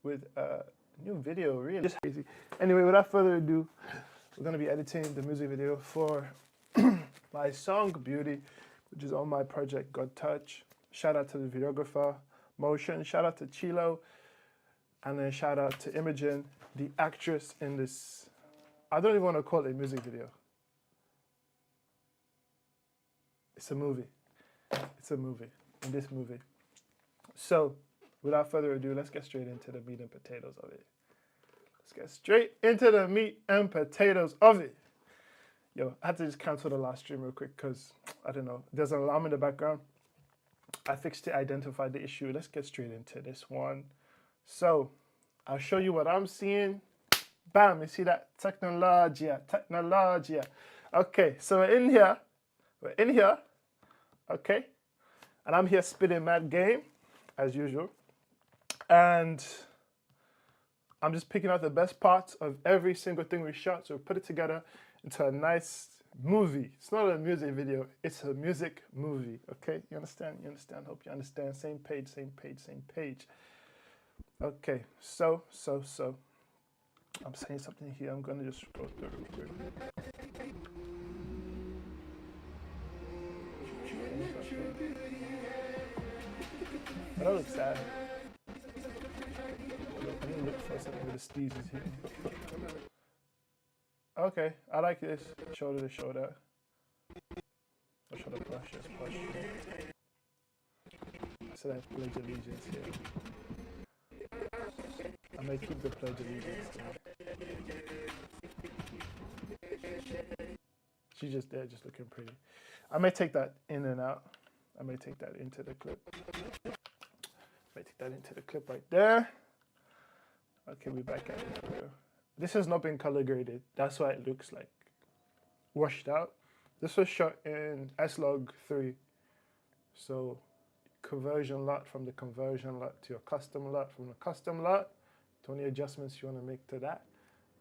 with a new video, really. Just crazy. Anyway, without further ado, we're gonna be editing the music video for my song Beauty, which is on my project God Touch. Shout out to the videographer, Motion. Shout out to Chilo. And then shout out to EMIDON, the actress in this. I don't even want to call it a music video. It's a movie. It's a movie, in this movie. So, without further ado, let's get straight into the meat and potatoes of it. Let's get straight into the meat and potatoes of it. Yo, I had to just cancel the last stream real quick because, I don't know, there's an alarm in the background. I fixed it, identified the issue. Let's get straight into this one. So, I'll show you what I'm seeing. Bam, you see that? Technology. Okay, so we're in here, okay? And I'm here spitting mad game, as usual. And I'm just picking out the best parts of every single thing we shot, so we put it together into a nice movie. It's not a music video, it's a music movie, okay? You understand? You understand? Hope you understand. Same page, same page, same page. Okay, so. I'm saying something here, I'm gonna just scroll through real quick. That looks sad. I need to look for something with the steezes here. Okay, I like this. Shoulder to shoulder. Or shoulder brush, just brush. So that's Pledge Allegiance here. I may keep the Pledge Allegiance there. She's just there, just looking pretty. I may take that in and out. I may take that into the clip. Right there. Okay, we're back at it here. This has not been color graded. That's why it looks like washed out. This was shot in S-Log 3. So conversion lot from the conversion lot to your custom lot, from the custom lot to any adjustments you want to make to that.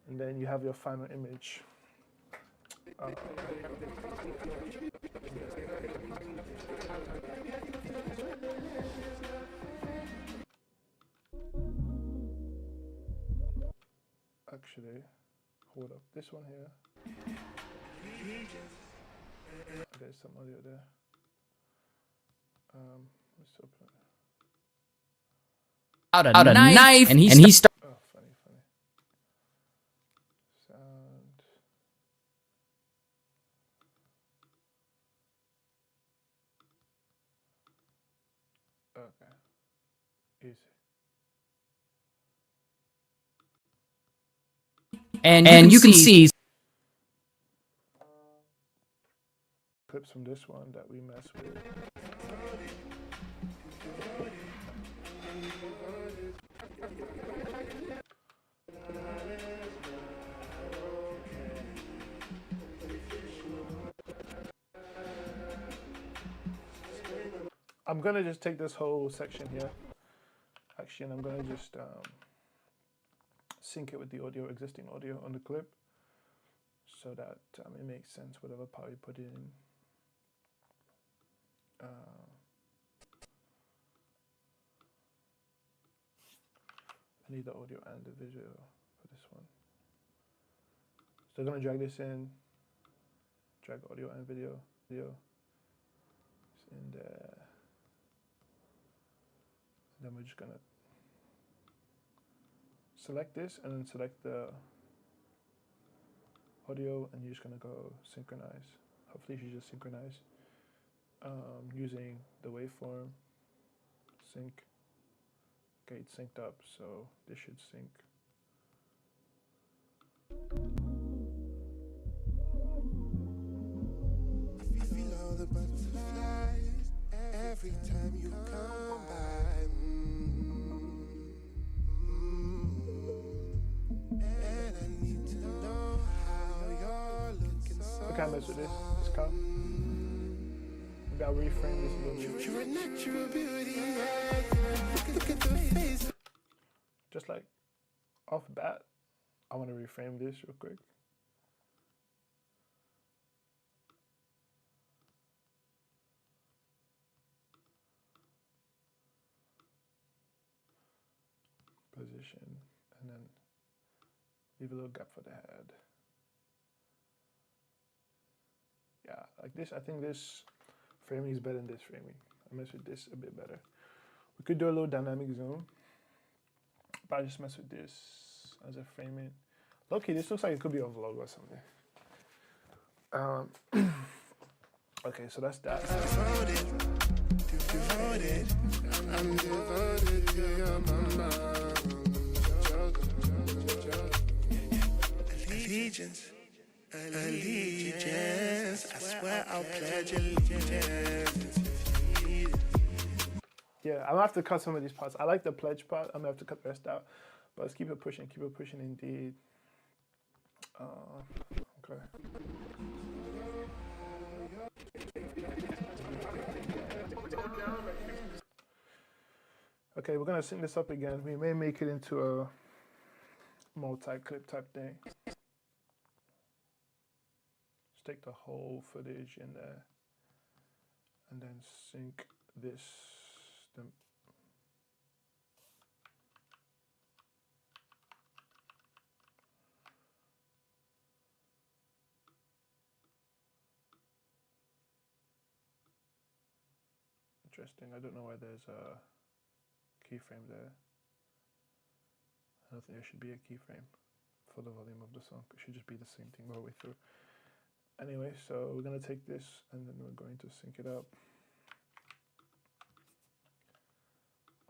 And then you have your final image. Actually, hold up, this one here. There's some audio there. Let's open it. Out a knife and he started. Oh, funny. Sound. Okay. Easy. And you can see Clips from this one that we mess with. I'm gonna just take this whole section here, actually, and I'm gonna just sync it with the audio, existing audio on the clip, so that it makes sense, whatever part you put in. I need the audio and the visual for this one. So I'm gonna drag this in, drag audio and video. It's in there. Then we're just gonna select this and then select the audio, and you're just gonna go synchronize. Hopefully you should just synchronize using the waveform sync. Okay, it's synced up, so this should sync. I feel all the butterflies every time you come by. And I need to know how you're looking so. What kind of mess with this? This car? Maybe I'll reframe this a little bit. You're a natural beauty. Look at the face. Just like off bat, I want to reframe this real quick. Position. position, and then leave a little gap for the head. Yeah, like this. I think this framing is better than this framing. I mess with this a bit better. We could do a little dynamic zone, but I just mess with this as a framing. Okay, this looks like it could be a vlog or something. Okay, so that's that. Devoted, I'm devoted to your mama. Allegiance, allegiance. I swear I'll pledge allegiance. Yeah, I'm gonna have to cut some of these parts. I like the pledge part. I'm gonna have to cut the rest out. But let's keep it pushing indeed. Okay. Okay, we're gonna sync this up again. We may make it into a multi-clip type thing. Just take the whole footage in there and then sync this. Interesting. I don't know why there's a keyframe there. I don't think there should be a keyframe for the volume of the song. It should just be the same thing the whole way through. Anyway, so we're gonna take this and then we're going to sync it up.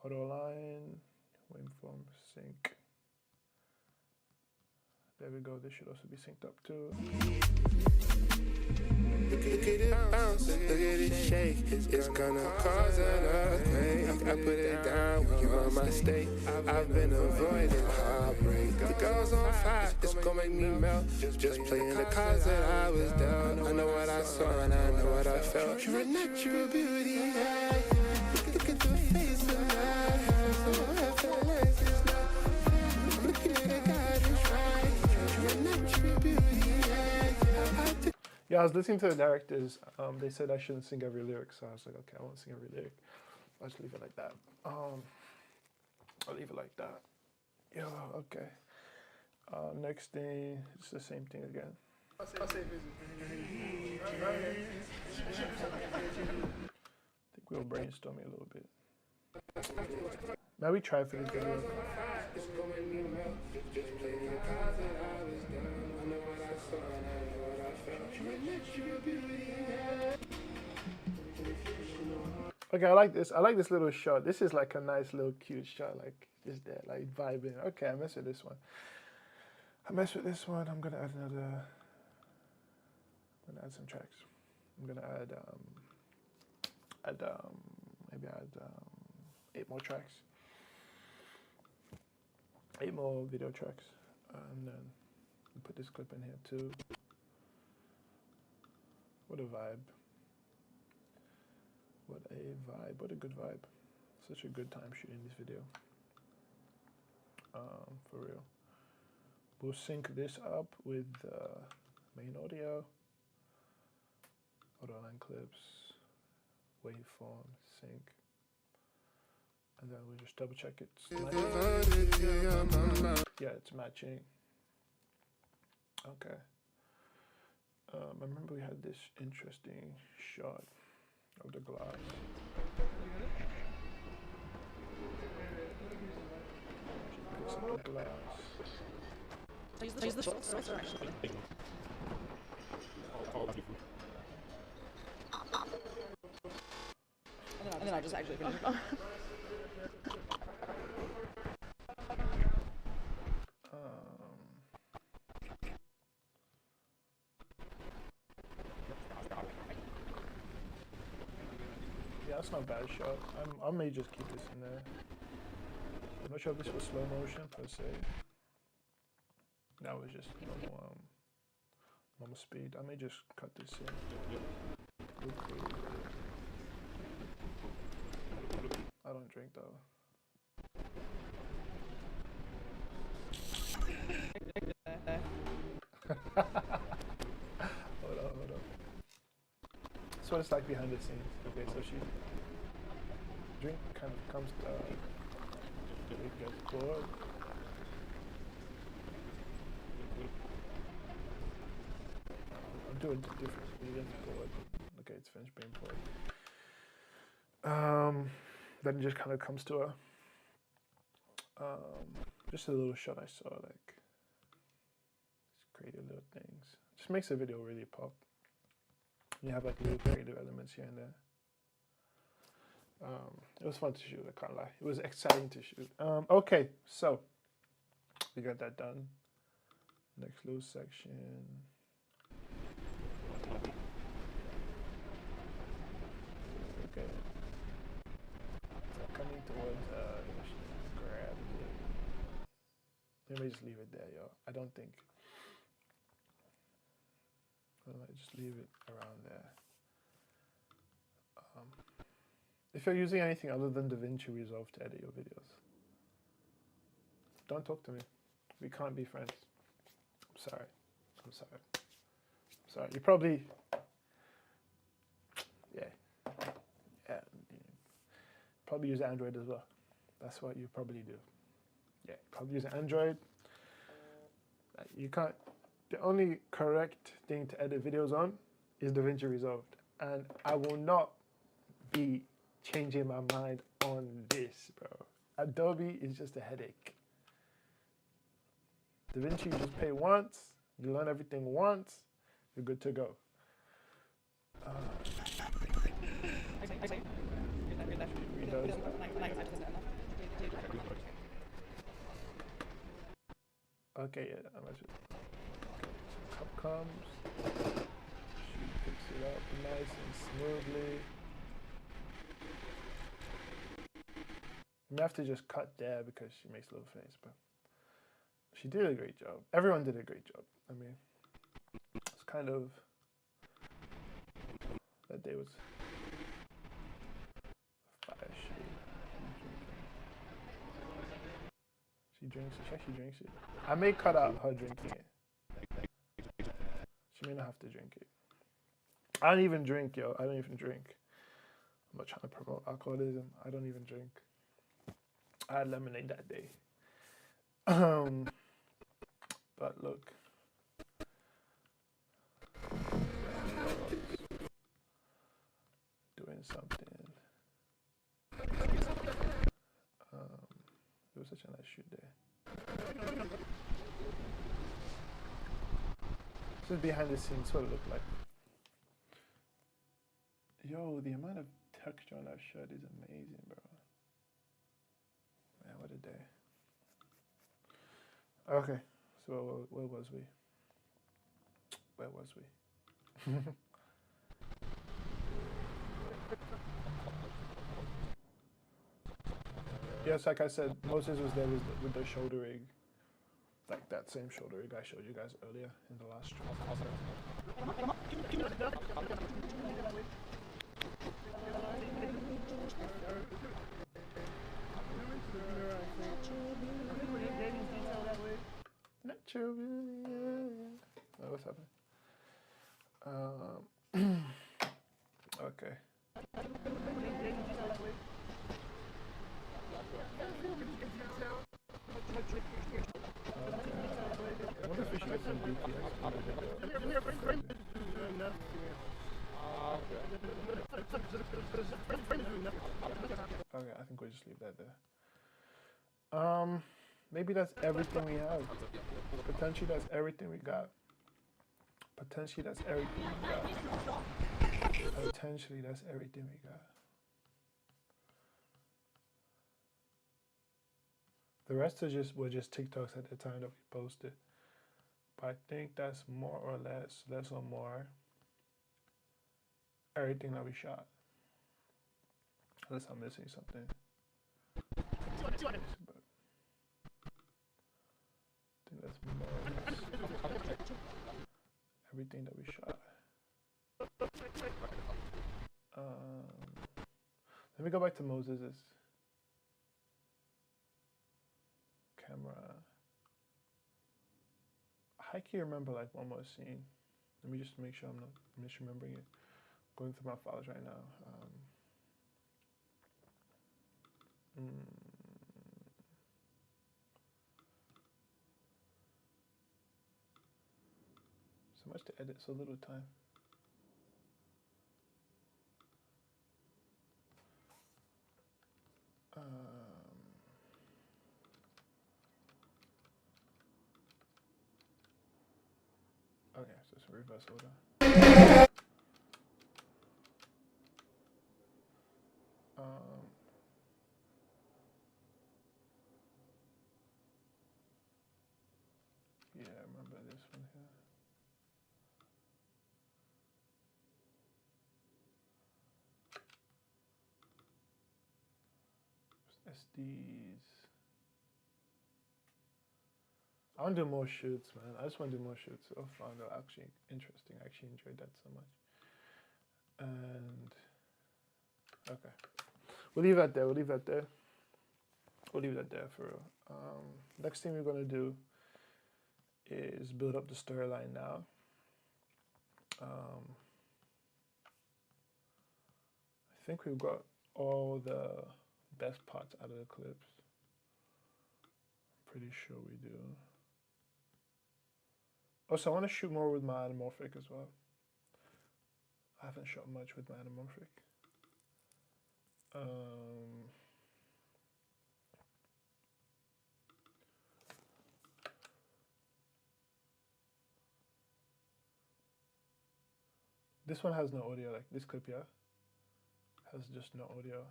Auto line, waveform, sync. There we go. This should also be synced up too. Look at it bounce, look at it shake. It's gonna cause an earthquake. I put it down when you're on my state. I've been avoiding heartbreak. The girl's on fire, it's gonna make me melt. Just playing the cards that I was dealt. I know what I saw and I know what I felt. You're a natural beauty, yeah. Look at the face of my so effortless, it's not. I'm looking at a guy that's right. You're a natural beauty, yeah. Yeah, I was listening to the directors. They said I shouldn't sing every lyric, so I was like, okay, I won't sing every lyric. I'll just leave it like that. I'll leave it like that. Yeah, okay. Next thing, it's the same thing again. I think we'll brainstorm it a little bit. Now we try for this video. Okay, I like this. I like this little shot. This is like a nice little cute shot, like just there, like vibing. Okay, I mess with this one. I'm gonna add another. I'm gonna add some tracks. I'm gonna add maybe add 8 more tracks. 8 more video tracks, and then put this clip in here too. What a vibe. What a vibe. What a good vibe. Such a good time shooting this video. For real. We'll sync this up with main audio, auto line clips, waveform, sync, and then we'll just double check it. Yeah, it's matching. Okay. I remember we had this interesting shot of the glass. Picks up the glass. Use the shorts actually. And then I just actually finish it. Yeah, that's not a bad shot. I may just keep this in there. I'm not sure if this was slow motion per se. That was just normal speed. I may just cut this in. Okay. I don't drink though. Hold on. That's what it's like behind the scenes. Okay, so she drink kind of comes it gets poured. do it different. You get to forward. Okay, it's finished being poured. Then it just kind of comes to a just a little shot I saw, like these creative little things. Just makes the video really pop. You have like little creative elements here and there. It was fun to shoot, I can't lie. It was exciting to shoot. Okay, so we got that done. Next little section. Okay. So coming towards grab it. Let me just leave it there, yo. I don't think. I might just leave it around there. If you're using anything other than DaVinci Resolve to edit your videos, don't talk to me. We can't be friends. I'm sorry. I'm sorry. I'm sorry. You probably, yeah. Probably use Android as well. That's what you probably do. Yeah, probably use Android. You can't. The only correct thing to edit videos on is DaVinci Resolve, and I will not be changing my mind on this, bro. Adobe is just a headache. DaVinci, you just pay once, you learn everything once, you're good to go. Okay, yeah, I'm actually. Okay, so cup comes, she picks it up nice and smoothly. You may have to just cut there because she makes a little face, but she did a great job. Everyone did a great job. I mean, it's kind of, that day was fire shit. She drinks it. She actually drinks it. I may cut out her drinking it. She may not have to drink it. I don't even drink, yo. I don't even drink. I'm not trying to promote alcoholism. I don't even drink. I had lemonade that day. But look. Doing something. It was such a nice shoot there. This is behind the scenes what it looked like. Yo, the amount of texture on that shirt is amazing, bro. Man, what a day. Okay, so where was we? Where was we? Yes, like I said, Moses was there with the shoulder rig. Like that same shoulder rig I showed you guys earlier in the last stream. Oh, what's happening? Okay. I wonder if we should get some BPS. Okay, I think we'll just leave that there. Maybe that's everything we have. Potentially that's everything we got. Potentially that's everything we got. Potentially that's everything we got. The rest were just TikToks at the time that we posted. But I think that's more or less or more, everything that we shot. Unless I'm missing something. But I think that's more or less everything that we shot. Let me go back to Moses's camera. I can remember like one more scene. Let me just make sure I'm not misremembering it. Going through my files right now. So much to edit, so little time. Okay, so it's reverse order. Yeah, I remember this one here. SDs. I want to do more shoots, man. I just want to do more shoots. So far, they're actually interesting. I actually enjoyed that so much. And okay, we'll leave that there. We'll leave that there. We'll leave that there for real. Next thing we're gonna do is build up the storyline now. I think we've got all the best parts out of the clips. I'm pretty sure we do. Also, I want to shoot more with my anamorphic as well. I haven't shot much with my anamorphic. This one has no audio, like this clip here has just no audio.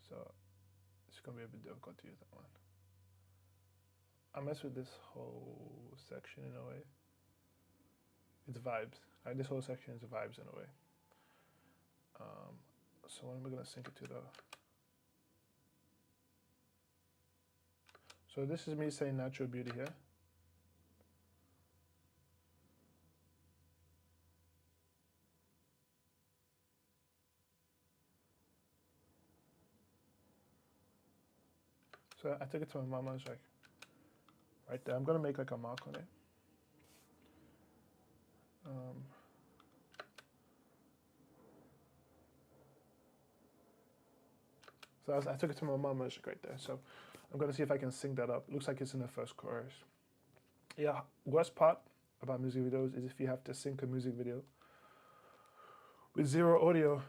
So it's gonna be a bit difficult to use that one. I mess with this whole section in a way. It's vibes. Like this whole section is vibes in a way. So when we're gonna sync it to the. So this is me saying natural beauty here. So I took it to my mama, it's like, right there. I'm gonna make like a mark on it. So I took it to my mama, it's like right there. So I'm gonna see if I can sync that up. Looks like it's in the first chorus. Yeah, worst part about music videos is if you have to sync a music video with zero audio.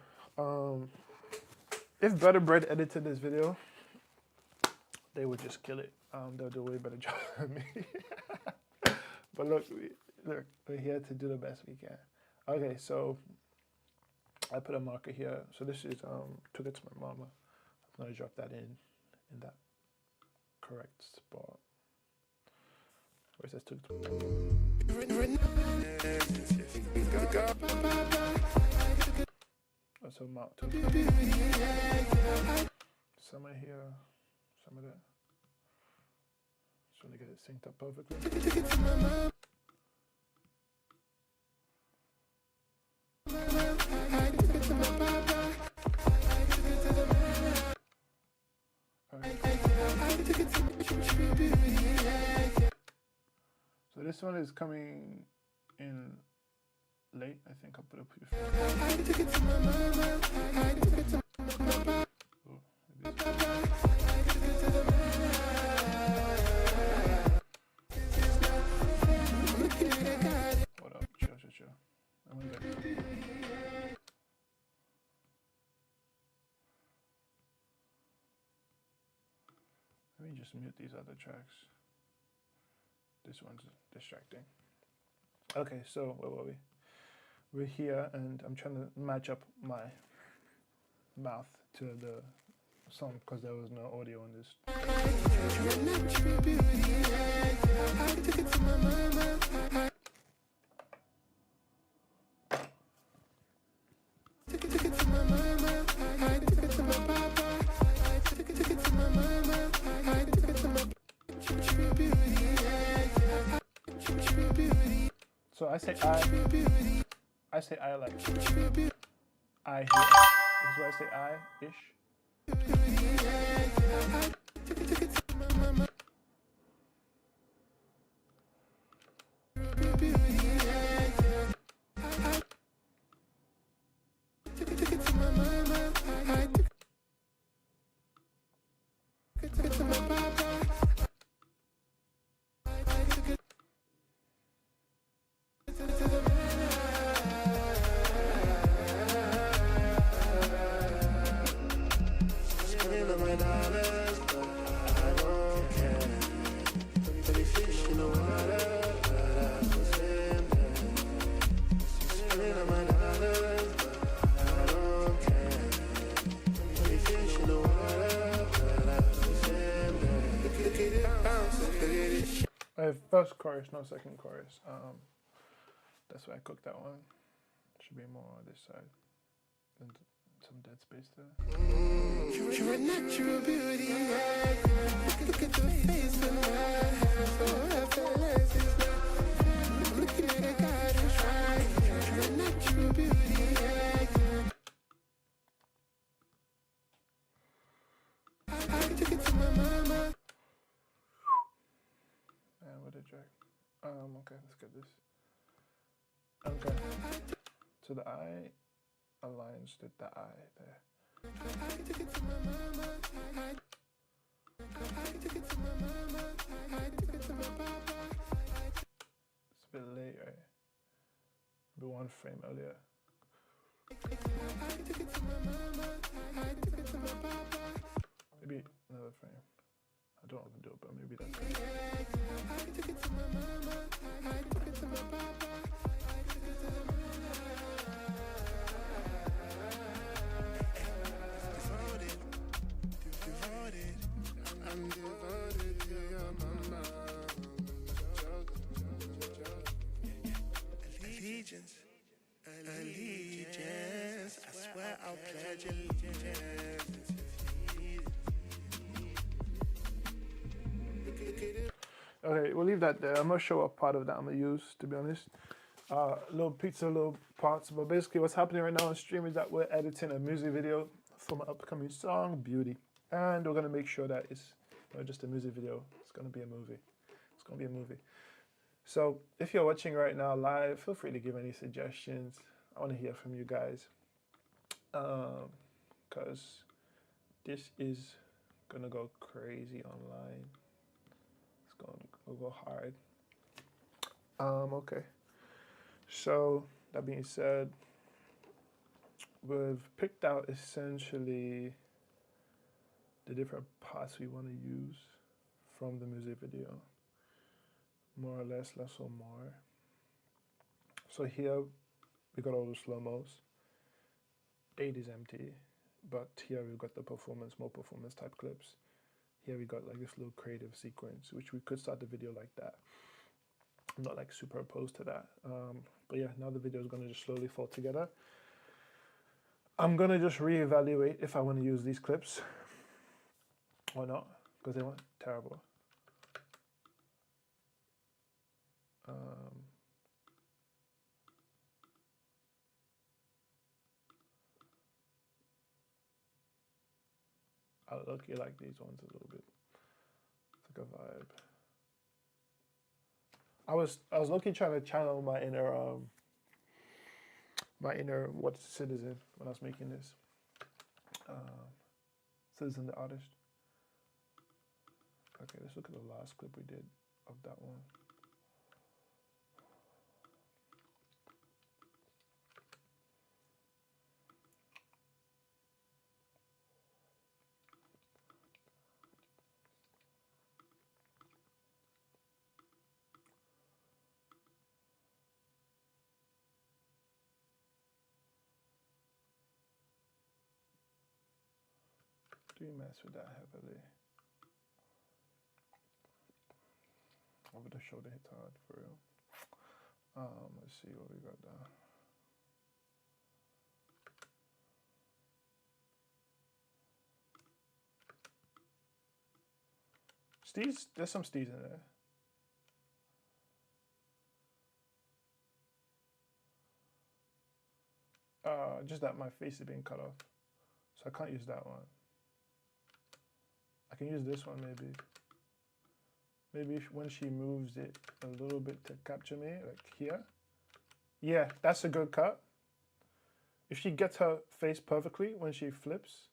If Better Bread edited this video, they would just kill it. They'll do a way better job than me. But look, we're here to do the best we can. Okay, so I put a marker here. So this is took it to my mama. I'm gonna drop that in that correct spot. Where it says took it to my mama. So mark took it. Somewhere here, somewhere there. Just want to get it synced up perfectly. So this one is coming in late. I think I'll put it before. What up? Chill. I'm gonna get Let me just mute these other tracks. This one's distracting. Okay, so where were we? We're here, and I'm trying to match up my mouth to the song because there was no audio on this. So I say I like I here. This is why I say I-ish. First chorus, no second chorus. That's why I cooked that one. Should be more on this side. And some dead space there. You're a natural beauty. Look at the face of my effortless is love. Looking at a God who's right. You're a natural beauty. I took it to my mama. And with a drag. Okay, let's get this. Okay. So the eye aligns with the eye there. I took it to my mama. I took it to my mama. I took it to my papa. It's a bit late, right? Maybe one frame earlier. I took it to my mama. I took it to my papa. Maybe another frame. I don't want to do it, but maybe that's it. I took it to my mama. I took it to my papa. I took it to my mama. I'm devoted to your mama. Allegiance, allegiance. I swear I'll pledge allegiance. Okay, we'll leave that there. I'm not sure what part of that I'm gonna use, to be honest. Little pizza, little parts. But basically, what's happening right now on stream is that we're editing a music video for my upcoming song, Beauty. And we're gonna make sure that it's not just a music video. It's gonna be a movie. It's gonna be a movie. So if you're watching right now live, feel free to give any suggestions. I want to hear from you guys, because this is gonna go crazy online. It's gonna go hard. Okay. So that being said, we've picked out essentially the different parts we want to use from the music video, more or less, less or more. So here we got all the slow-mos. 8 is empty, but here we've got the performance, more performance type clips. Here we got like this little creative sequence, which we could start the video like that. I'm not like super opposed to that. But yeah, now the video is going to just slowly fall together. I'm going to just reevaluate if I want to use these clips or not, because they weren't terrible. I look, you like these ones a little bit. It's like a vibe. I was looking, trying to channel my inner what citizen when I was making this. Citizen the artist. Okay, let's look at the last clip we did of that one. Do you mess with that heavily? Over the shoulder hits hard, for real. Let's see what we got there. Steez, there's some steez in there. Just that my face is being cut off, so I can't use that one. I can use this one maybe. Maybe when she moves it a little bit to capture me, like here. Yeah, that's a good cut. If she gets her face perfectly when she flips,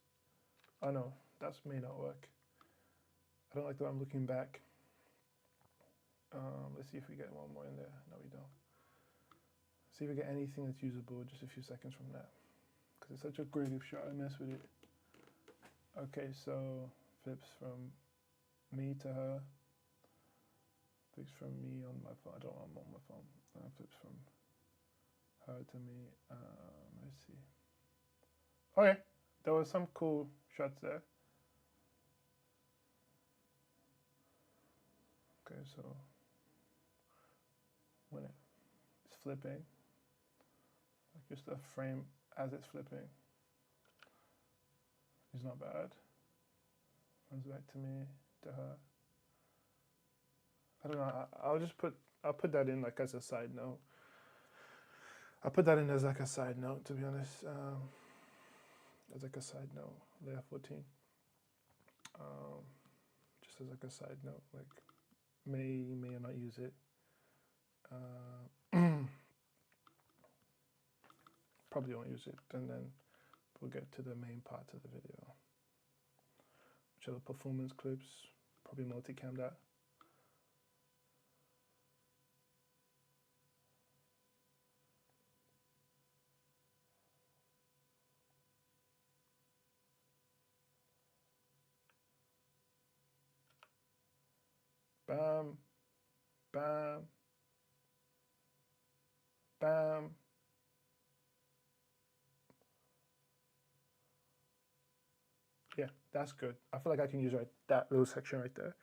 oh no, that may not work. I don't like the way I'm looking back. Let's see if we get one more in there. No, we don't. See if we get anything that's usable just a few seconds from that. Because it's such a creative shot, I mess with it. Okay, so flips from me to her. Flips from me on my phone. I don't want them on my phone. Flips from her to me. Let's see. Okay, there was some cool shots there. Okay, so when it's flipping. Like just the frame as it's flipping is not bad. Runs back to me, to her. I don't know. I'll put that in like as a side note. I'll put that in as like a side note, to be honest. As like a side note, layer 14. Just as like a side note, like may or not use it. Probably won't use it, and then we'll get to the main part of the video, which are the performance clips. Probably multicam that. Bam, bam, bam. Yeah, that's good. I feel like I can use that little section right there.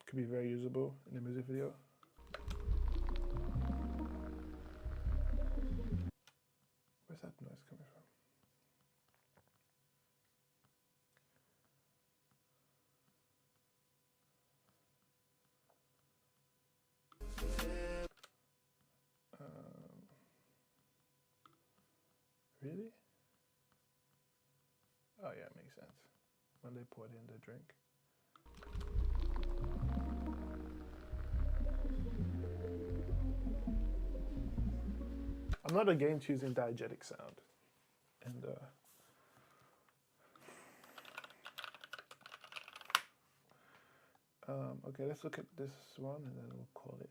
Could be very usable in the music video. Where's that noise coming from? Really? Oh yeah, it makes sense. When they poured in the drink. I'm not against using diegetic sound. And okay, let's look at this one and then we'll call it.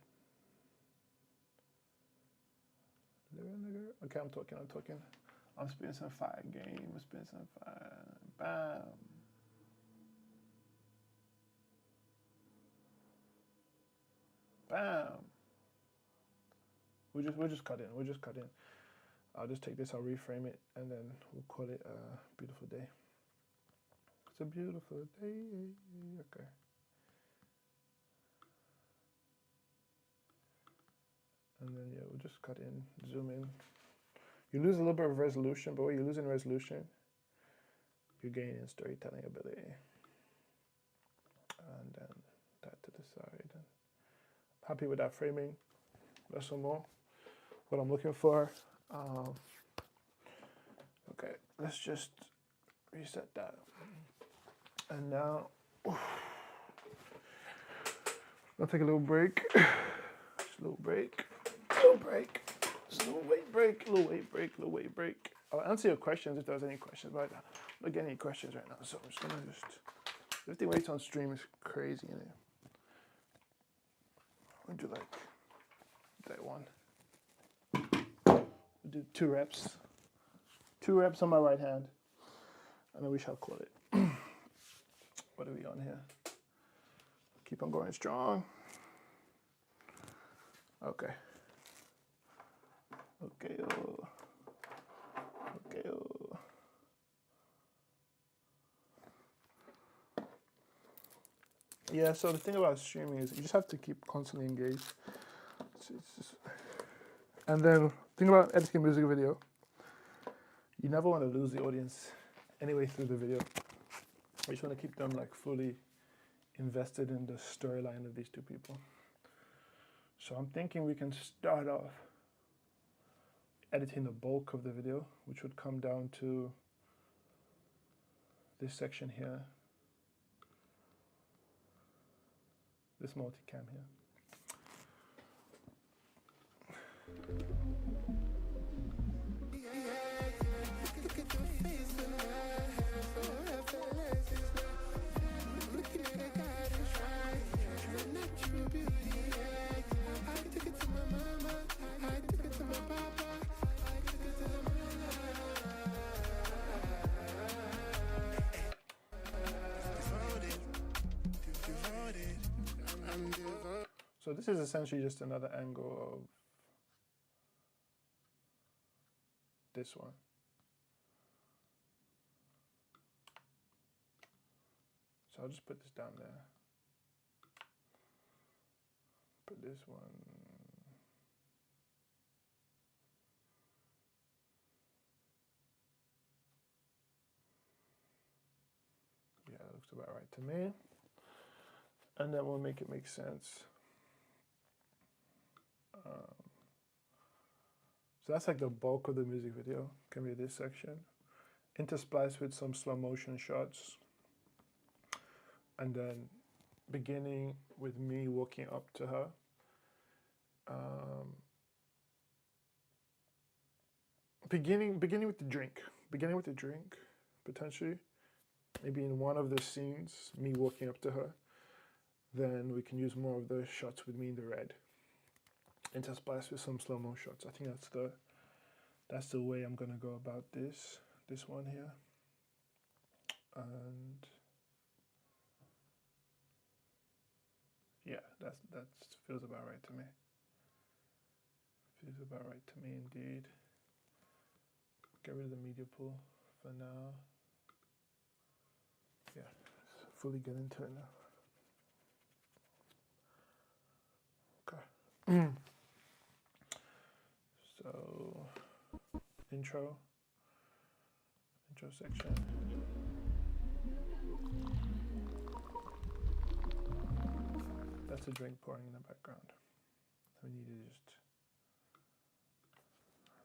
Okay, I'm talking. I'm spitting some fire game. I'm spitting some fire. Bam. Bam. We'll just cut in. I'll just take this, I'll reframe it, and then we'll call it a beautiful day. It's a beautiful day. Okay. And then yeah, we'll just cut in, zoom in. You lose a little bit of resolution, but when you lose in resolution, you gain in storytelling ability. And then that to the side. And happy with that framing. That's some more. What I'm looking for. Okay, let's just reset that. And now, I'll take a little break. Just a little break. Just a little weight break. I'll answer your questions if there's any questions, but I'm not getting any questions right now, so I'm just gonna everything waits on stream is crazy in it. I'll do like that one. We'll do 2 reps. 2 reps on my right hand, and then we shall call it. What are we on here? Keep on going strong. Okay. Okay. Yeah, so the thing about streaming is you just have to keep constantly engaged. And then the thing about editing a music video, you never want to lose the audience anyway through the video. You just want to keep them like fully invested in the storyline of these 2 people. So I'm thinking we can start off editing the bulk of the video, which would come down to this section here, this multicam here. So this is essentially just another angle of this one. So I'll just put this down there. Put this one Looks about right to me. And then we'll make it make sense. So that's like the bulk of the music video. Can be this section. Intersplice with some slow motion shots. And then beginning with me walking up to her. Beginning with the drink. Beginning with the drink, potentially. Maybe in one of the scenes, me walking up to her. Then we can use more of the shots with me in the red. Intersplice with some slow-mo shots. I think that's the way I'm gonna go about this one here. And yeah, that feels about right to me. Feels about right to me indeed. Get rid of the media pool for now. Yeah, let's fully get into it now. Okay. So, intro section. That's a drink pouring in the background. We need to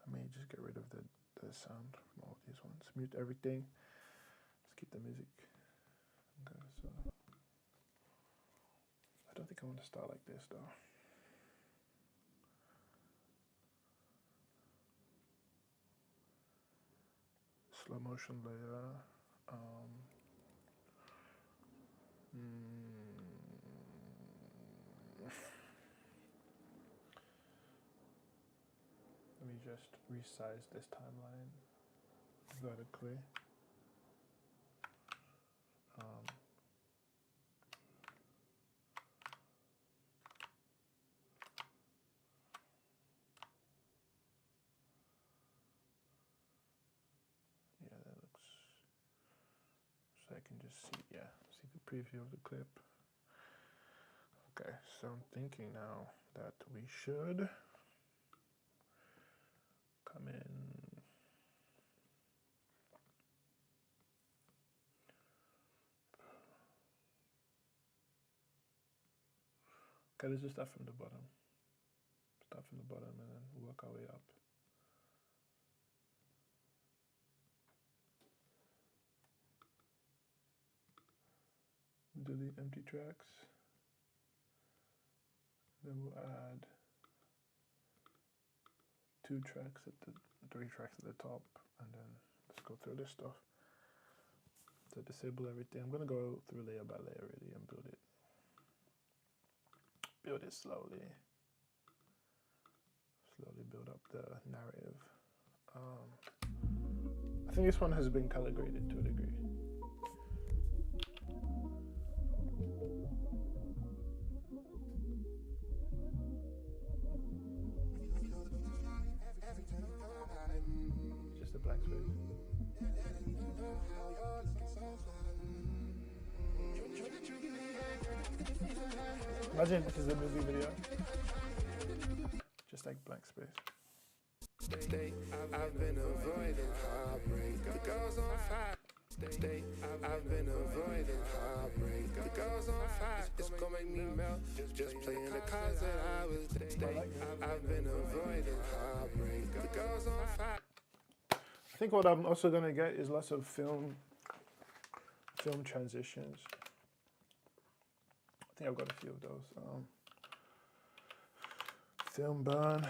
I may just get rid of the sound from all these ones. Mute everything. Let's keep the music. Okay, so I don't think I want to start like this though. Slow motion layer. Let me just resize this timeline vertically. Yeah, that looks, so I can just see the preview of the clip. Okay, so I'm thinking now that we should come in. Okay, let's just start from the bottom. Start from the bottom and then work our way up. Delete empty tracks. Then we'll add 3 tracks at the top, and then let's go through this stuff. So disable everything. I'm gonna go through layer by layer really and build it slowly. Slowly build up the narrative. I think this one has been color graded to a degree. Just a black space. Imagine this is a movie video. Just like blank space. I've been avoiding heartbreak. The girls on fire. I've been avoiding heartbreak. The girls on fire. It's gonna make me melt. Just playing the cards that I was dating. I've been avoiding heartbreak. The girls on fire. I think what I'm also gonna get is lots of film transitions. I think I've got a few of those. Film burn.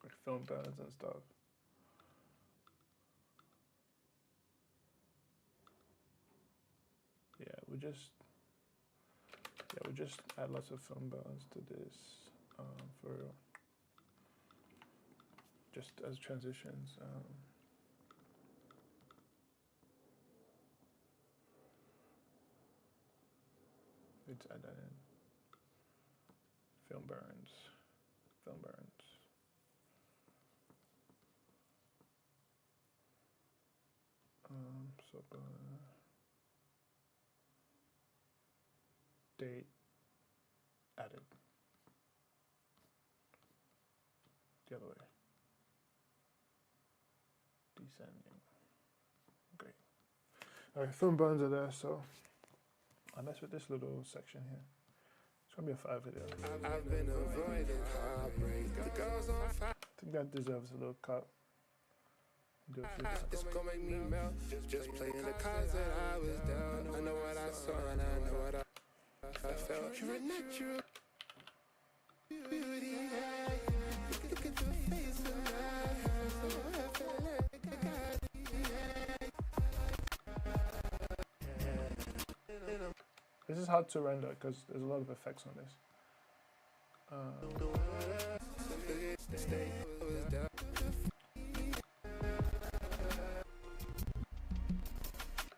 Like film burns and stuff. We'll just add lots of film burns to this for just as transitions. Let's add that in. Film burns. Date added. The other way. descending. Great. Alright, film burns are there, so I mess with this little section here. It's gonna be a 5 video. I've been avoiding heartbreak. The girls on fire. I think that deserves a little cut. Do a few It's gonna make me melt. Just playing the cards that I was dealt. I know what I saw and I know what I felt. You're a natural beauty. Look at your face tonight. I feel like I got This is hard to render because there's a lot of effects on this.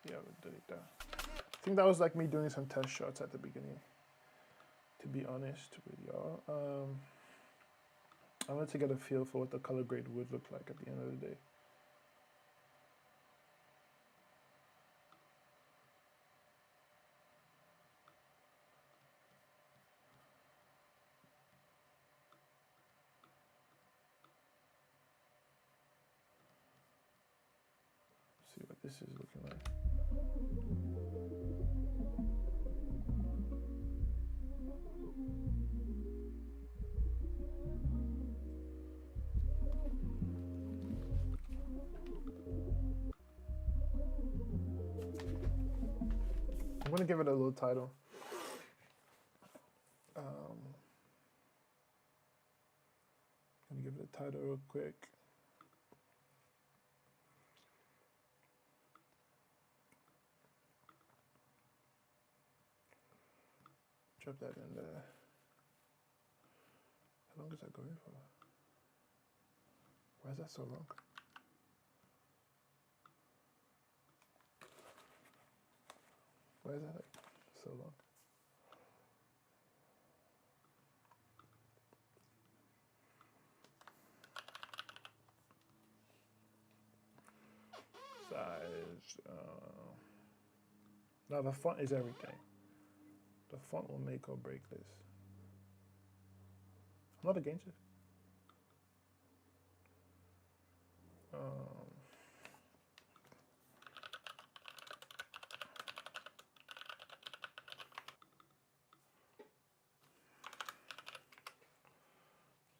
Yeah, we'll delete that. I think that was like me doing some test shots at the beginning, to be honest with y'all. I wanted to get a feel for what the color grade would look like at the end of the day. See what this is looking like. I'm gonna give it a little title. Gonna give it a title real quick. Drop that in there. How long is that going for? Why is that so long? Why is that like so long? Size. Now the font is everything. The font will make or break this. I'm not against it.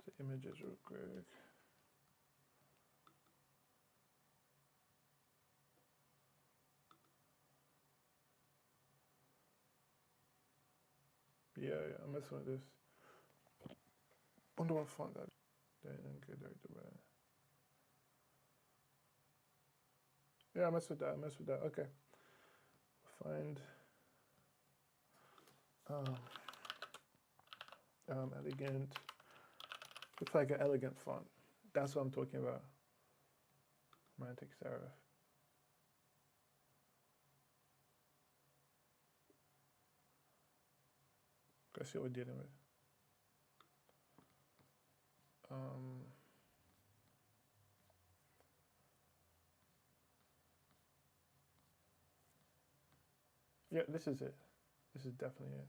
The images real quick. Yeah, I'm messing with this. Wonder what font that. Good, yeah, I mess with that. Okay. Find elegant. Looks like an elegant font. That's what I'm talking about. Romantic serif. Let's see what we're dealing with. Yeah, this is it. This is definitely it.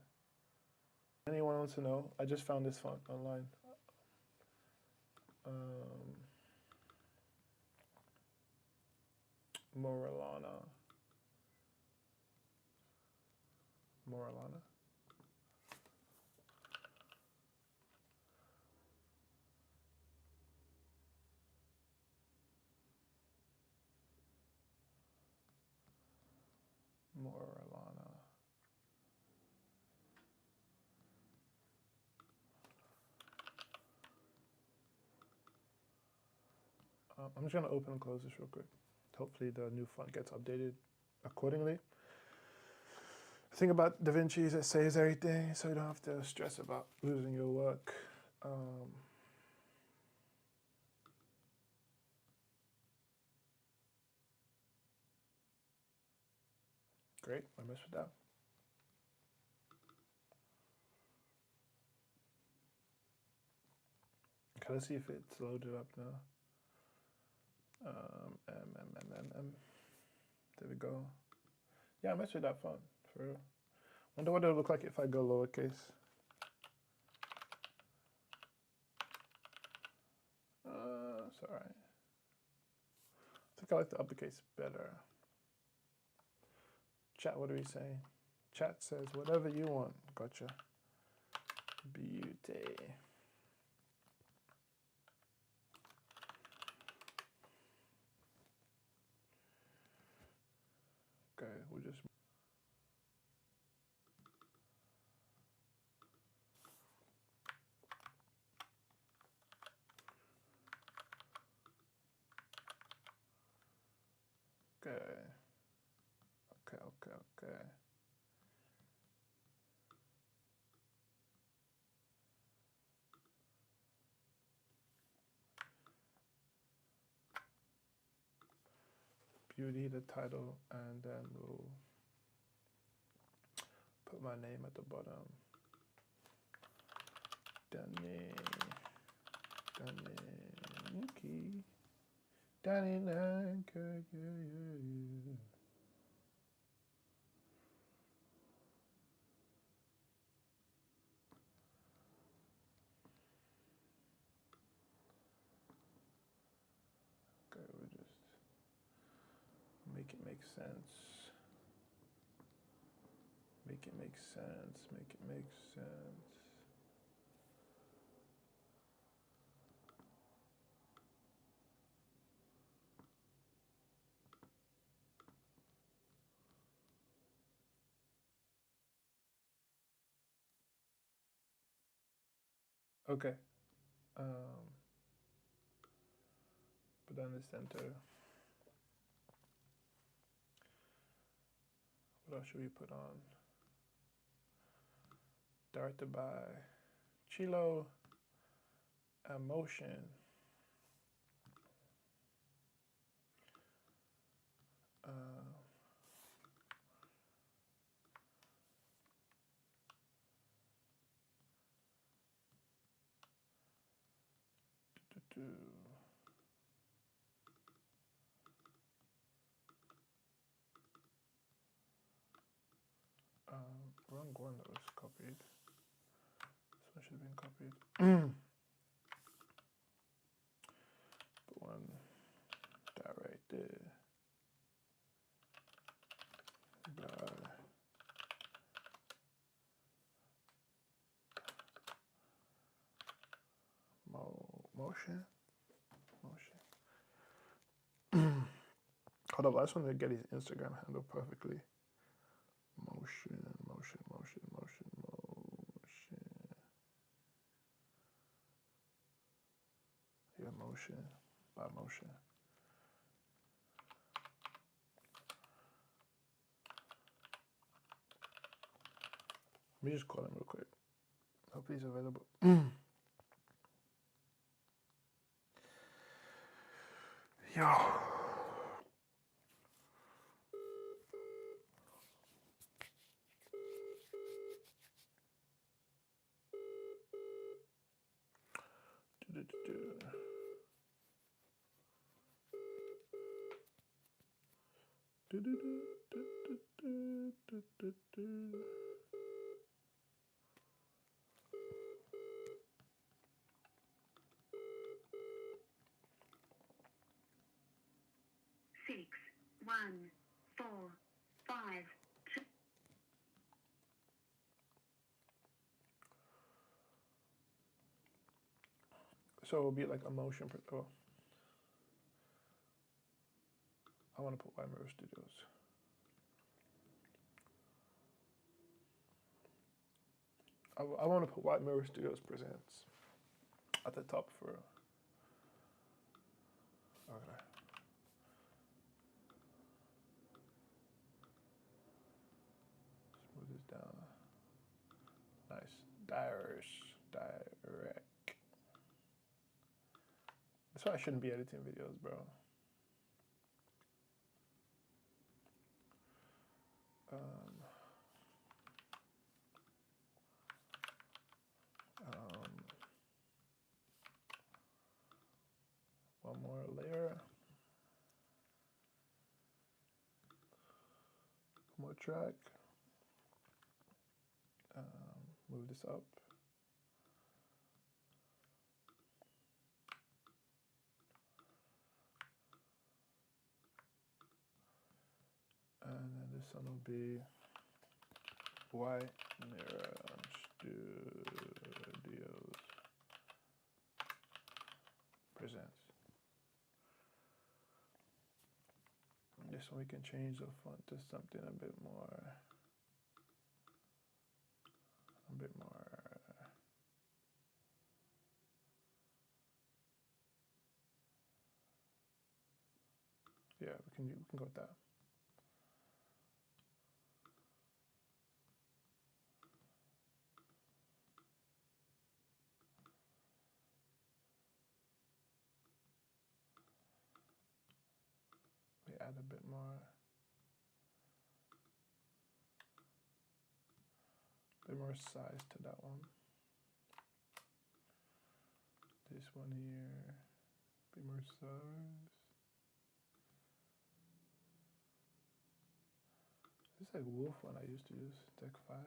Anyone wants to know? I just found this font online. Moralana. I'm just gonna open and close this real quick. Hopefully the new font gets updated accordingly. The thing about DaVinci is it saves everything, so you don't have to stress about losing your work. Great, I messed with that. Okay, let's see if it's loaded up now. There we go. Yeah, I messed with that font, for real. Wonder what it'll look like if I go lowercase. It's alright. think I like the uppercase better. Chat, what are we saying? Chat says whatever you want. Gotcha. Beauty. Okay, we'll just. Okay. Okay. Beauty, the title, and then we'll put my name at the bottom. Danny Lanke, yeah. Okay, we'll just make it make sense. Make it make sense. Make it make sense. Okay. Put down the center. What else should we put on? Directed by Chilo. Emotion. Wrong one that was copied. This one should have been copied. Put one that right there. Motion. Hold up, I just want to get his Instagram handle perfectly. Motion. Yeah, motion. By motion. Let me just call him real quick. Hope he's available. Yo. Six, 1, 4, 5, 2. So it'll be like a motion. Oh. I want to put White Mirror Studios. I want to put White Mirror Studios Presents at the top for. Okay. Let's move this down. Nice. Direct. That's why I shouldn't be editing videos, bro. One more layer. One more track. Move this up. This one will be White Mirror Studios presents. And this one we can change the font to something a bit more. Yeah, we can go with that. We add a bit more size to that one. This one here, bit more size. This is like Wolf one I used to use, Tech 5.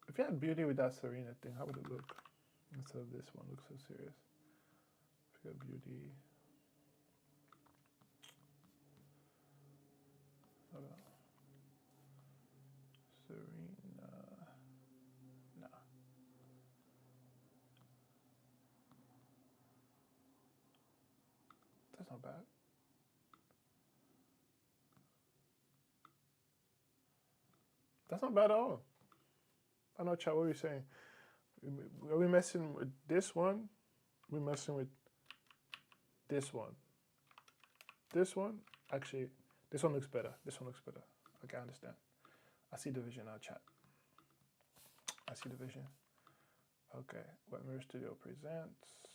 If you had Beauty with that Serena thing, how would it look? Instead of this one, looks so serious. If you got Beauty. Hold on. Serena. Nah. That's not bad. That's not bad at all. I know, chat, what are you saying? Are we messing with this one? We're messing with this one. This one? Actually, this one looks better. This one looks better. Okay, I understand. I see the vision now, chat. I see the vision. Okay, White Mirror Studio presents.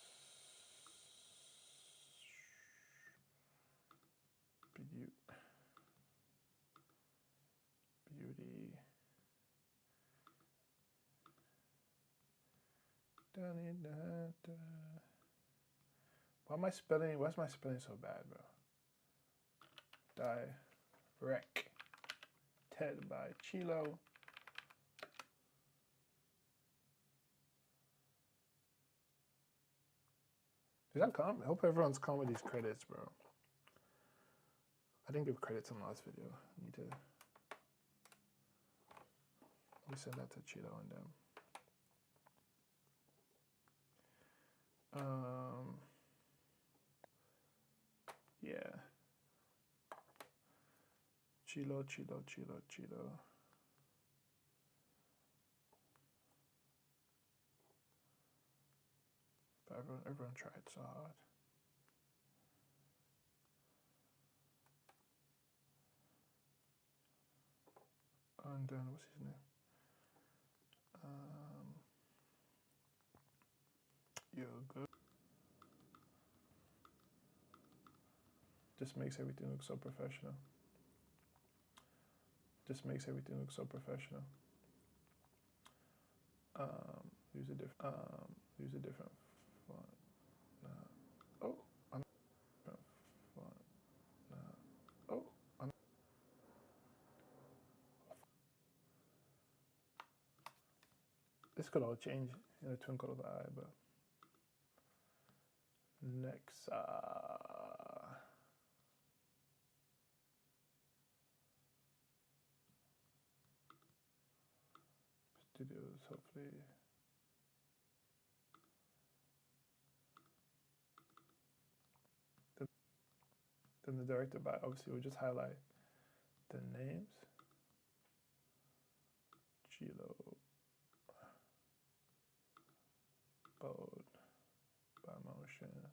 Beauty. Why am I spelling? Why's my spelling so bad, bro? Directed by Chilo. Is that calm? I hope everyone's calm with these credits, bro. I didn't give credits in the last video. I need to. Let me send that to Chilo and them. Yeah. Chilo. But everyone tried so hard. And then what's his name? Yo, good. Just makes everything look so professional. Use a different font. Oh, I'm different font. Oh, I'm. This could all change in a twinkle of an eye, but next. Studios, hopefully. Then the director by, obviously, we'll just highlight the names. Chilo, bold, by motion,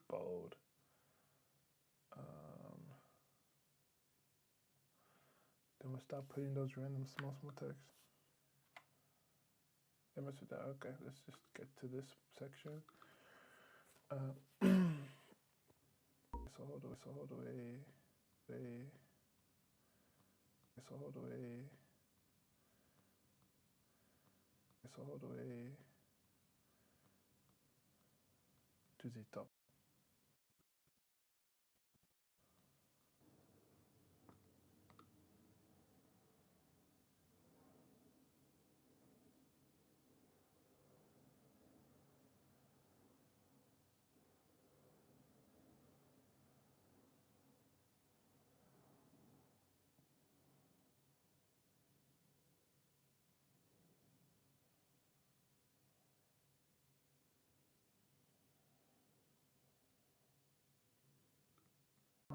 bold. Then we'll stop putting those random small text. I mess with that. Okay, let's just get to this section. So hold away to the top.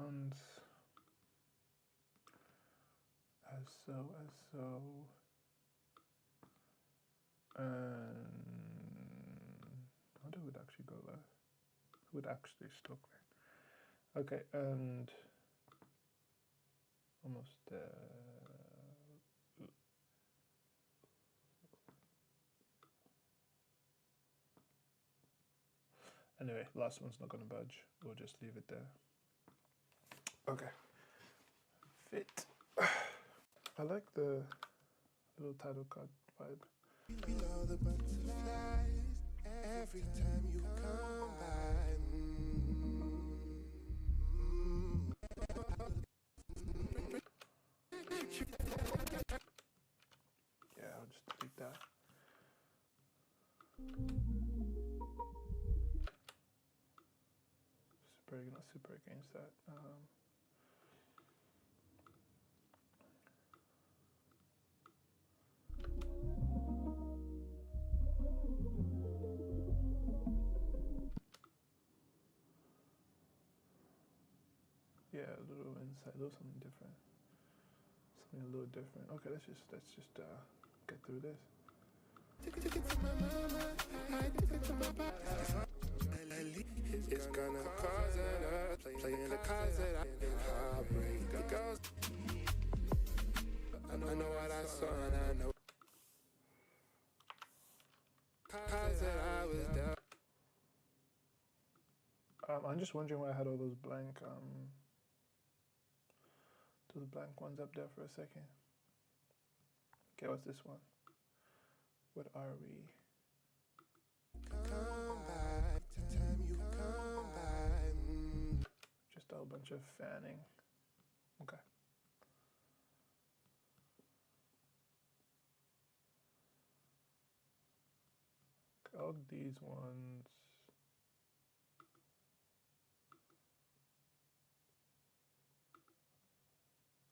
sounds as so. And I wonder who would actually go there. Who would actually stoke there? Okay, and almost there. Anyway, last one's not gonna budge. We'll just leave it there. Okay. Fit. I like the little title card vibe. You know the butterflies every time you come by. Yeah, I'll just delete that. Not super against that. Yeah, a little inside, a little something different. Something a little different. Okay, let's just get through this. It's gonna cause an earthquake. Playing the cards that I in heartbreak. The girls, I know what I saw and I know cards that I was down. I'm just wondering why I had all those blank ones up there for a second. Okay, what's this one? What are we? Come back, time you come back. Just a whole bunch of fanning. Okay. All these ones.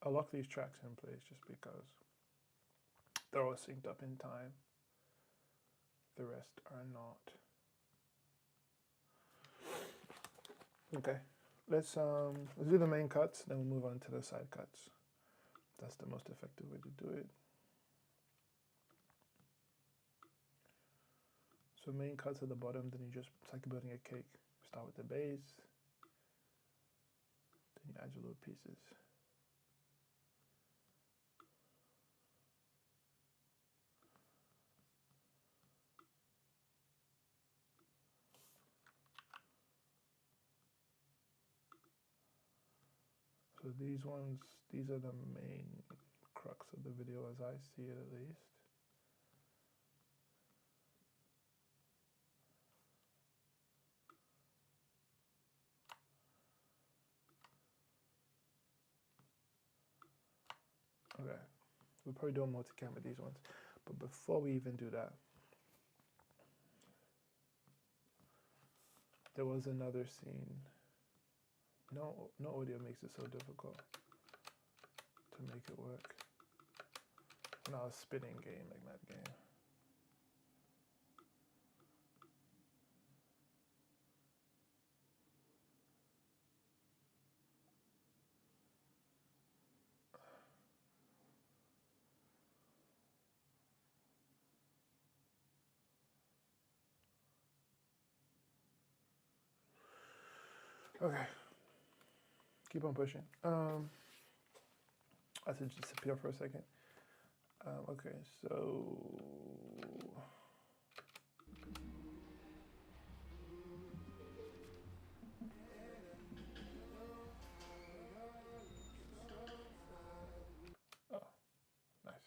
I'll lock these tracks in place just because they're all synced up in time. The rest are not. Okay, let's do the main cuts, then we'll move on to the side cuts. That's the most effective way to do it. So main cuts at the bottom, then you just, it's like building a cake. Start with the base, then you add your little pieces. So these ones, these are the main crux of the video as I see it at least. Okay, we'll probably do a multicam with these ones. But before we even do that, there was another scene. No audio makes it so difficult to make it work. When I was spitting game, like that game. Okay, keep on pushing. I should just disappear for a second. Okay, so oh, nice.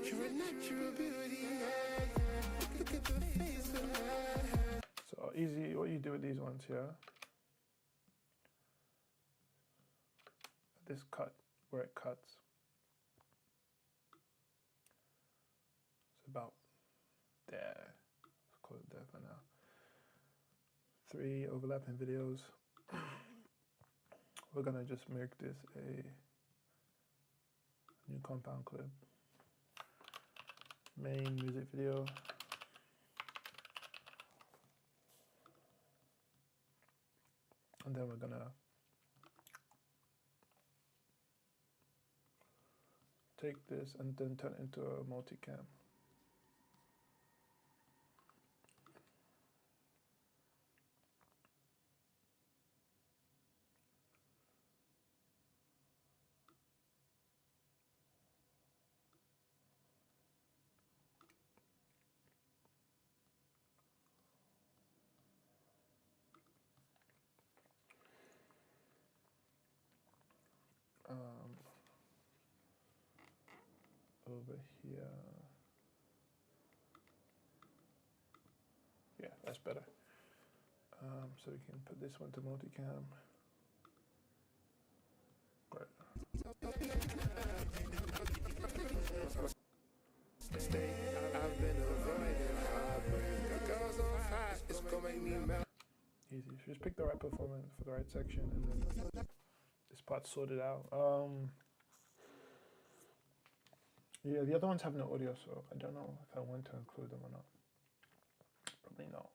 You're a natural beauty. Look at the face of my. So easy, what you do with these ones here, this cut, where it cuts, it's about there, let's call it there for now. 3 overlapping videos. We're gonna just make this a new compound clip. Main music video. And then we're gonna take this and then turn it into a multicam. Over here. Yeah, that's better. So we can put this one to multicam. Great. I've been avoiding heartbreak. The girls on fire, it's gonna make me melt. Easy. Just pick the right performance for the right section, and then this part's sorted out. Yeah, the other ones have no audio, so I don't know if I want to include them or not. Probably no.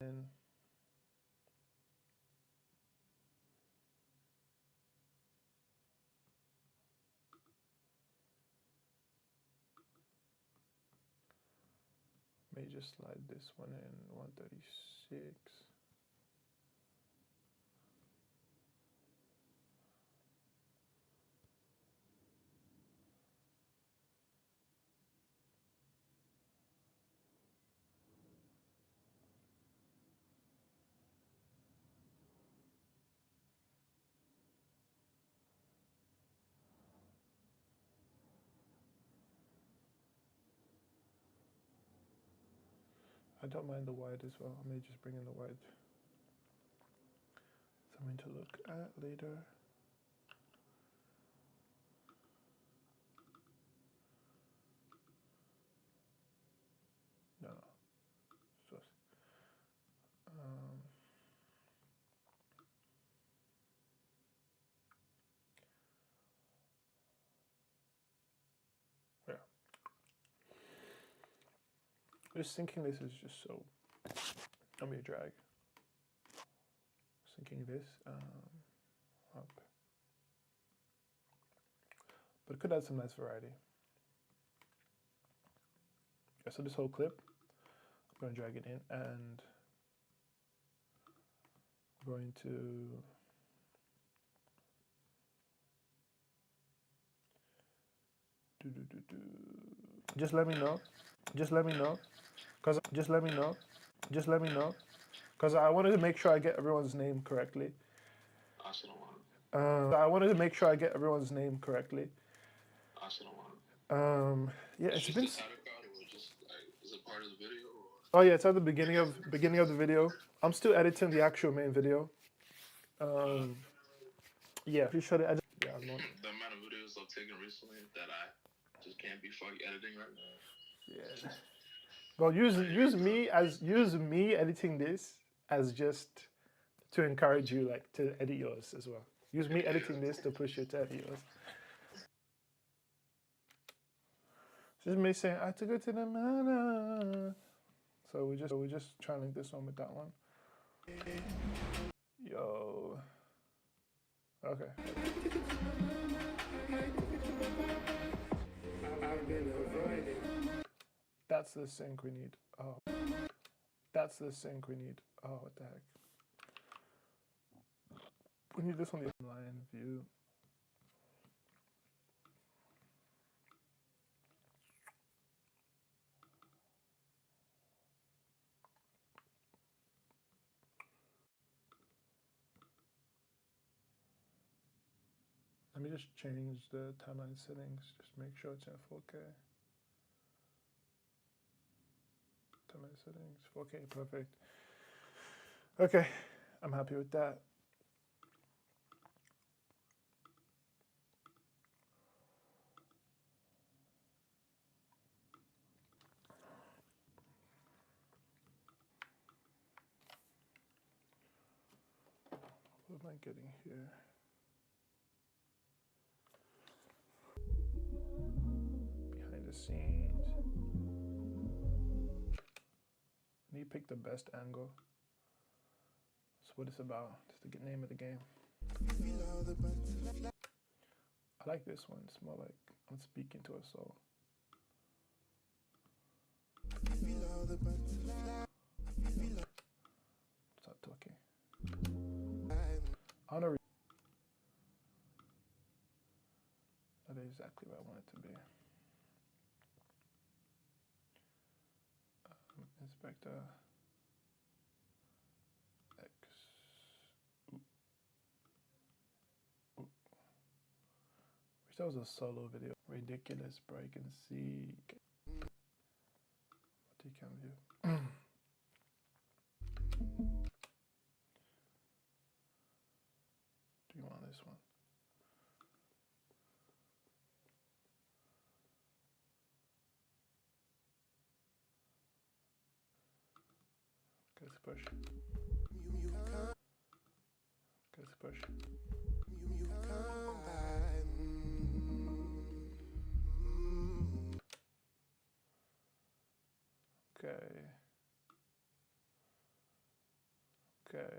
And may just slide this one in 136. I don't mind the wide as well. I may just bring in the wide. Something to look at later. No, no. So, yeah. Just syncing this is just so. Let me drag. Syncing this up. But it could add some nice variety. Yeah, so this whole clip, I'm going to drag it in and I'm going to just let me know. Just let me know. Cause just let me know. Just let me know. Because I wanted to make sure I get everyone's name correctly. I wanted to make sure I get everyone's name correctly. Yeah, it's been. Is it part of the video? Oh yeah, it's at the beginning of the video. I'm still editing the actual main video. Yeah, if you shut it, yeah, I'm not. The amount of videos I've taken recently that I just can't be fucking editing right now. Yeah. Well, use me editing this as just to encourage you, like to edit yours as well. Use me editing this to push you to edit yours. Just me saying I took it to the manor. So we just trying to link this one with that one. Yo. Okay. I've been avoiding. That's the sync we need. Oh. That's the sync we need. Oh, what the heck. We need this on the line view. Let me just change the timeline settings. Just make sure it's in 4K. Timeline settings, 4K, perfect. Okay, I'm happy with that. What am I getting here? Behind the scenes. I need to pick the best angle. That's what it's about. That's the name of the game. I like this one. It's more like I'm speaking to a soul. Stop talking. I want to that is exactly what I want it to be. Inspector X. Ooh. Ooh. Wish that was a solo video. Ridiculous, bro. You can see. Multi-cam view. Do you want this one? Let's push. Let's push. Okay. Okay.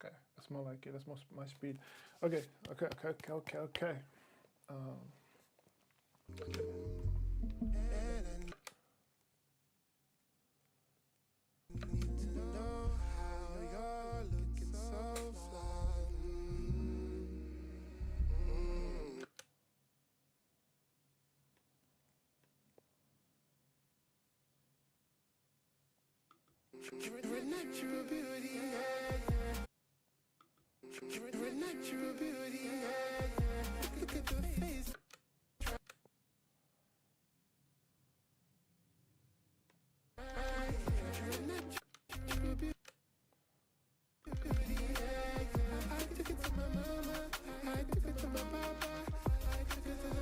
Okay, that's more like it. That's more my speed. Okay, okay. You're a natural beauty, you're a natural beauty, look at the face. You're a natural beauty, I took it to my mama, I took it to my papa, I took it to the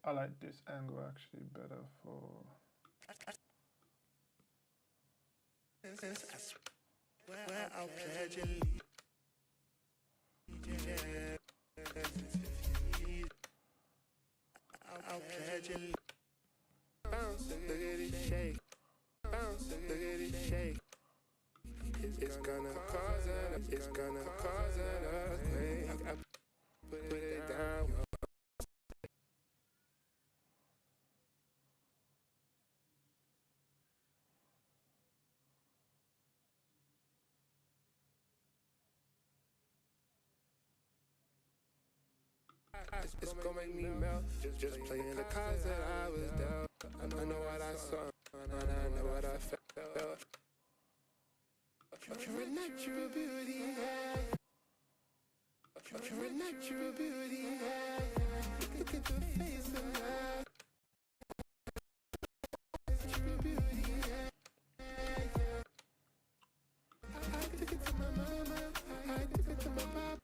I like this angle actually better for. Where I'll pledge and I'll pledge and bounce, look at it shake, bounce, look at it shake. It's gonna cause an earthquake. I put it down. It's gonna make me melt. Just playing the cards that I was dealt. I know what I saw, and I know what I felt. You're a natural beauty. You're a natural beauty. Look at the face of love. Natural beauty. I took it to my mama. I took it to my papa.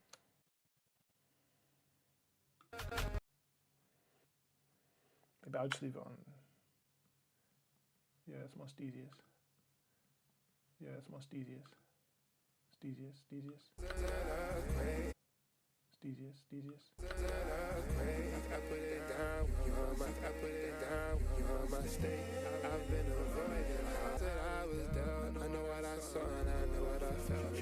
Maybe I'll just leave it on. Yeah, it's most easiest. Yeah, it's most easiest. It's easiest. I put it down when you're on my state. I've been avoiding the house that I was down. I know what I saw and I know what I felt.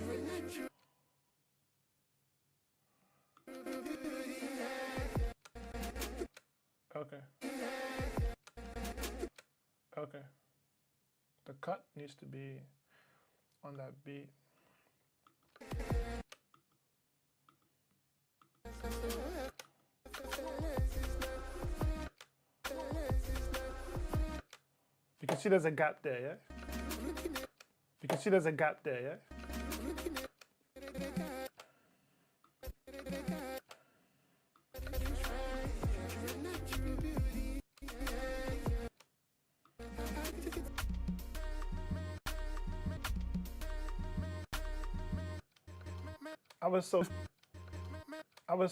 Okay. Okay. The cut needs to be on that beat. You can see there's a gap there, yeah? You can see there's a gap there, yeah?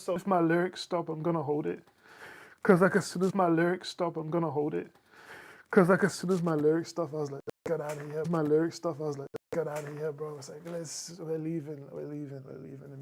If my lyrics stop, I'm gonna hold it. Cause like as soon as my lyrics stop, I'm gonna hold it. Cause like as soon as my lyrics stop, I was like, get out of here. My lyrics stuff, I was like, get out of here, bro. It's like, we're leaving immediately.